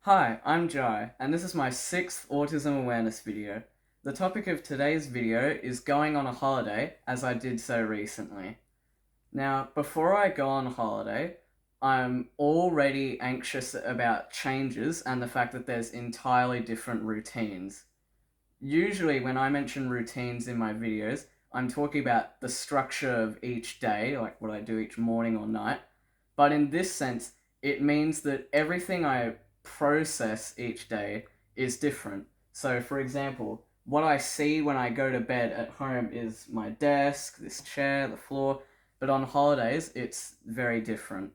Hi, I'm Jai, and this is my sixth autism awareness video. The topic of today's video is going on a holiday, as I did so recently. Now, before I go on holiday, I'm already anxious about changes and the fact that there's entirely different routines. Usually, when I mention routines in my videos, I'm talking about the structure of each day, like what I do each morning or night. But in this sense, it means that everything I process each day is different. So, for example, what I see when I go to bed at home is my desk, this chair, the floor, but on holidays, it's very different.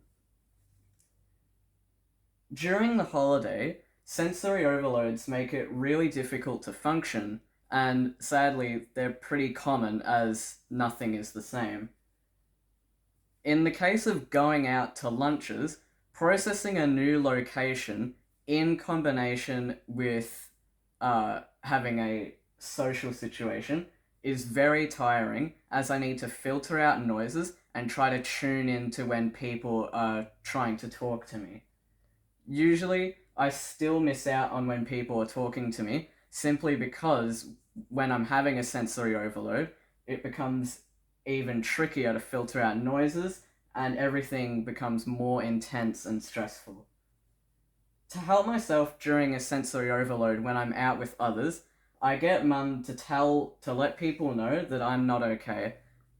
During the holiday, sensory overloads make it really difficult to function, and sadly, they're pretty common as nothing is the same. In the case of going out to lunches, processing a new location in combination with having a social situation is very tiring, as I need to filter out noises and try to tune into when people are trying to talk to me. Usually, I still miss out on when people are talking to me simply because when I'm having a sensory overload, it becomes even trickier to filter out noises and everything becomes more intense and stressful. To help myself during a sensory overload when I'm out with others, I get mum to let people know that I'm not okay,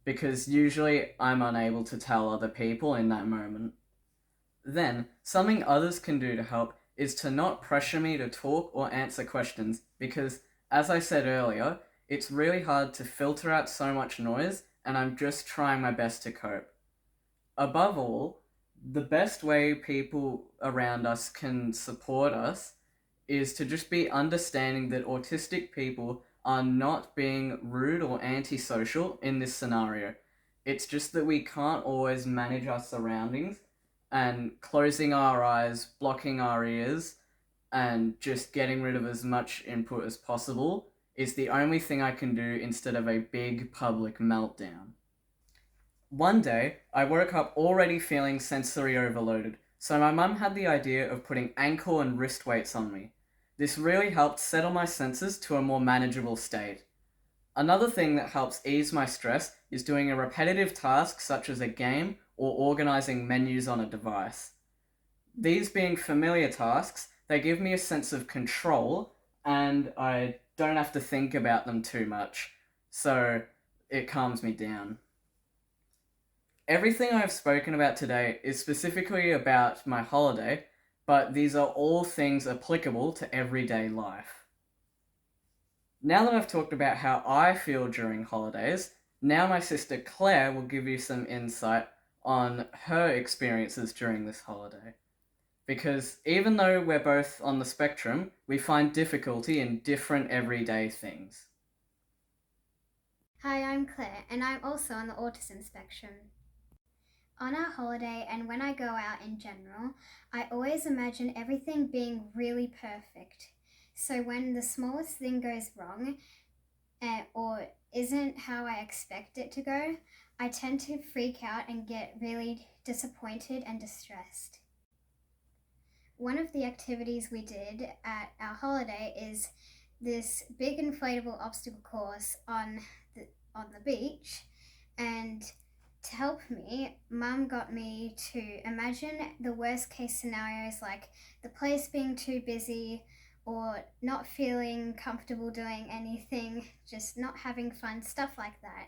because usually I'm unable to tell other people in that moment. Then, something others can do to help is to not pressure me to talk or answer questions because, as I said earlier, it's really hard to filter out so much noise and I'm just trying my best to cope. Above all, the best way people around us can support us is to just be understanding that autistic people are not being rude or antisocial in this scenario. It's just that we can't always manage our surroundings, and closing our eyes, blocking our ears, and just getting rid of as much input as possible is the only thing I can do instead of a big public meltdown. One day, I woke up already feeling sensory overloaded, so my mum had the idea of putting ankle and wrist weights on me. This really helped settle my senses to a more manageable state. Another thing that helps ease my stress is doing a repetitive task such as a game or organizing menus on a device. These being familiar tasks, they give me a sense of control and I don't have to think about them too much, so it calms me down. Everything I've spoken about today is specifically about my holiday, but these are all things applicable to everyday life. Now that I've talked about how I feel during holidays, now my sister Claire will give you some insight on her experiences during this holiday. Because even though we're both on the spectrum, we find difficulty in different everyday things. Hi, I'm Claire, and I'm also on the autism spectrum. On our holiday and when I go out in general, I always imagine everything being really perfect. So when the smallest thing goes wrong or isn't how I expect it to go, I tend to freak out and get really disappointed and distressed. One of the activities we did at our holiday is this big inflatable obstacle course on the beach, and to help me, Mum got me to imagine the worst case scenarios like the place being too busy or not feeling comfortable doing anything, just not having fun, stuff like that.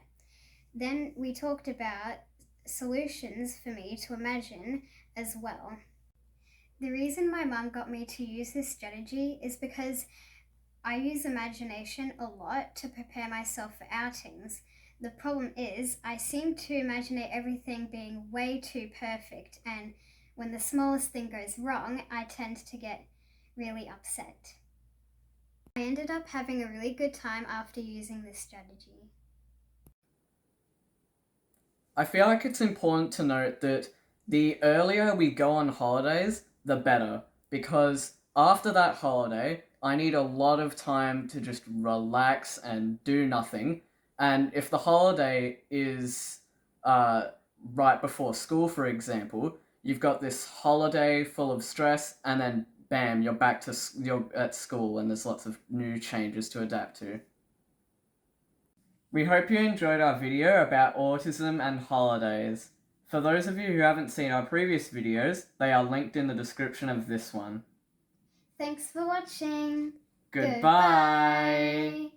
Then we talked about solutions for me to imagine as well. The reason my mum got me to use this strategy is because I use imagination a lot to prepare myself for outings. The problem is, I seem to imagine everything being way too perfect, and when the smallest thing goes wrong, I tend to get really upset. I ended up having a really good time after using this strategy. I feel like it's important to note that the earlier we go on holidays, the better, because after that holiday, I need a lot of time to just relax and do nothing. And if the holiday is right before school, for example, you've got this holiday full of stress, and then bam, you're back to you're at school and there's lots of new changes to adapt to. We hope you enjoyed our video about autism and holidays. For those of you who haven't seen our previous videos, they are linked in the description of this one. Thanks for watching. Goodbye. Goodbye.